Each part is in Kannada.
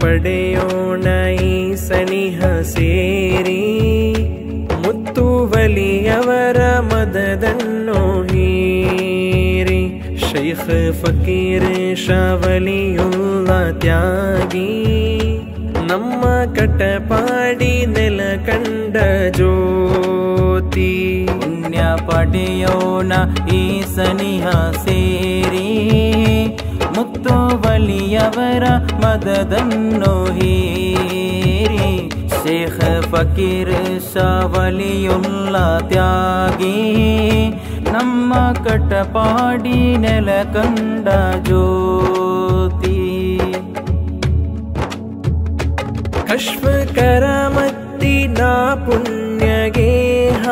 ಪಡೆಯೋಣ ಈ ಸನಿಹ ಸೇರಿ ಮುತ್ತುವಲಿಯವರ ಮದದನ್ನು ಹೀರಿ ಶೈಖ್ ಫಕೀರ್ ಶಾವಲಿಯುಲ್ಲಾ ತ್ಯಾಗಿ ನಮ್ಮ ಕಟಪಾಡಿ ನೆಲ ಕಂಡ ಜ್ಯೋತಿ ಪುಣ್ಯ ಪಡೆಯೋಣ ಈ ಸನಿಹ ಸೇರಿ ಮುತ್ತುವಲಿಯವರ ಮದದನ್ನು ಹೀರಿ ಶೇಖ್ ಫಕೀರ್ ಶಾವಲಿಯುಲ್ಲಾ ತ್ಯಾಗಿ ನಮ್ಮ ಕಟಪಾಡಿ ನೆಲ ಕಂಡ ಜ್ಯೋತಿ ಕಶ್ಫ ಕರಾಮತ್ತಿನ ಪುಣ್ಯಗೇಹ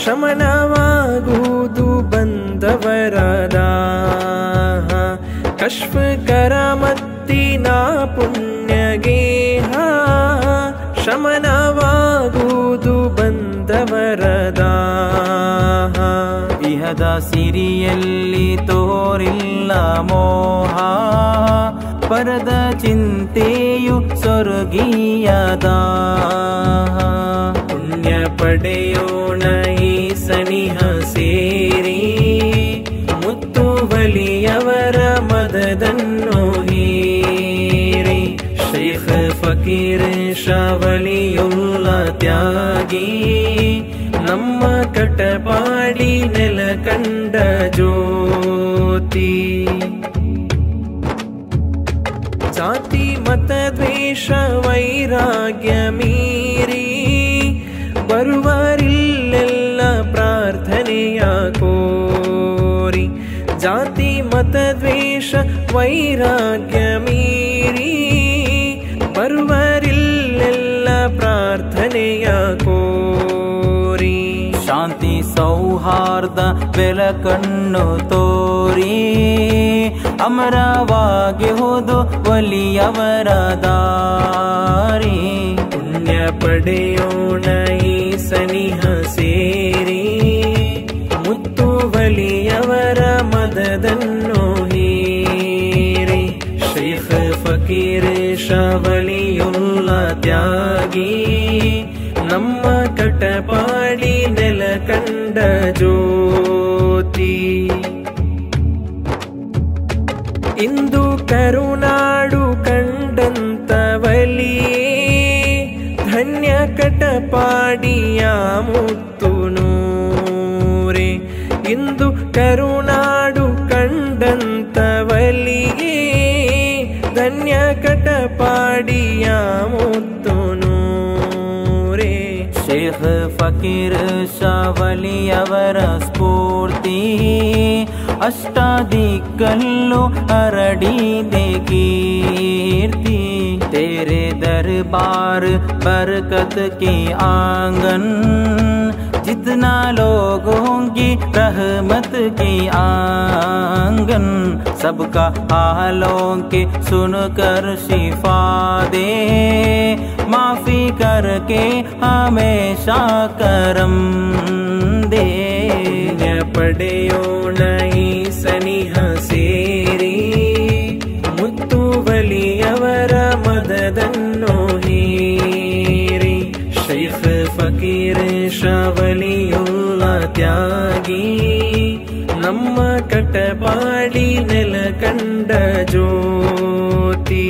ಶಮನವಾಗುವುದು ಬಂದವರದ ಕಶ್ಫ ಕರಾಮತ್ತಿನ ಪುಣ್ಯಗೇಹ ಶಮನವಾಗುವುದು ಬಂದವರದ ಇಹದ ಸಿರಿಯಲ್ಲಿ ತೋರಿಲ್ಲ ಮೋಹ ಪರದ ಚಿಂತೆಯು ಸ್ವರ್ಗೀಯದ ಪುಣ್ಯ ಪಡೆಯೋಣ ಈ ಸನಿಹ ಸೇರಿ ಮುತ್ತುವಲಿಯವರ ಮದದನ್ನು ಹೀರಿ ಶೈಖ್ ಫಕೀರ್ ಶಾವಲಿಯುಲ್ಲಾ ತ್ಯಾಗಿ ನಮ್ಮ ಕಟಪಾಡಿ ನೆಲ ಕಂಡ ಜ್ಯೋತಿ ಜಾತಿ ಮತ ದ್ವೇಷ ವೈರಾಗ್ಯ ಮೀರಿ ಬರುವರಿಲ್ಲೆಲ್ಲ ಪ್ರಾರ್ಥನೆಯ ಕೋರಿ ಜಾತಿ ಮತ ದ್ವೇಷ ವೈರಾಗ್ಯ ಮೀರಿ ಬರುವರಿಲ್ಲೆಲ್ಲ ಪ್ರಾರ್ಥನೆಯ ಕೋರಿ ಶಾಂತಿ ಸೌಹಾರ್ದ ಬೆಳಕನ್ನು ತೋರಿ ಅಮರವಾಗಿಹುದು ವಲಿಯವರ ದಾರಿ ಪುಣ್ಯ ಪಡೆಯೋಣ ಈ ಸನಿಹ ಸೇರಿ ಮುತ್ತುವಲಿಯವರ ಮದದನ್ನು ಹೀರಿ ಶೈಖ್ ಫಕೀರ್ ಶಾವಲಿಯುಲ್ಲಾ ತ್ಯಾಗಿ ನಮ್ಮ ಕಟಪಾಡಿ ನೆಲ ಕಂಡ ಜ್ಯೋತಿ ಇಂದು ಕರುನಾಡು ಕಂಡಂತ ವಲಿಯೇ ಧನ್ಯ ಕಟಪಾಡಿಯ ಮುತ್ತು ನೂರೆ ಇಂದು ಕರುನಾಡು ಕಂಡಂತ ವಲಿಯೇ ಧನ್ಯ ಕಟಪಾಡಿಯ ಮುತ್ತು ನೂರೆ ಶೇಖ್ ಫಕೀರ್ ಶಾವಲಿಯವರ ಸ್ಫೂರ್ತಿ ಅಷ್ಟಾದಿಕ್ಕಲ್ಲೂ ಹರಡಿದೆ ಕೀರ್ತಿ तेरे दरबार बरकत के आंगन जितना लोग होंगे रहमत के आंगन सबका हालों के सुनकर शिफा दे माफी करके हमेशा करम दे पಡೆಯೋಣ ಈ ಸನಿಹ ಸೇರಿ ಮುತ್ತುವಲಿಯವರ ಮದದನ್ನು ಹೀರಿ ಶೈಖ್ ಫಕೀರ್ ಶಾವಲಿಯುಲ್ಲಾ ತ್ಯಾಗಿ ನಮ್ಮ ಕಟಪಾಡಿ ನೆಲ ಕಂಡ ಜ್ಯೋತಿ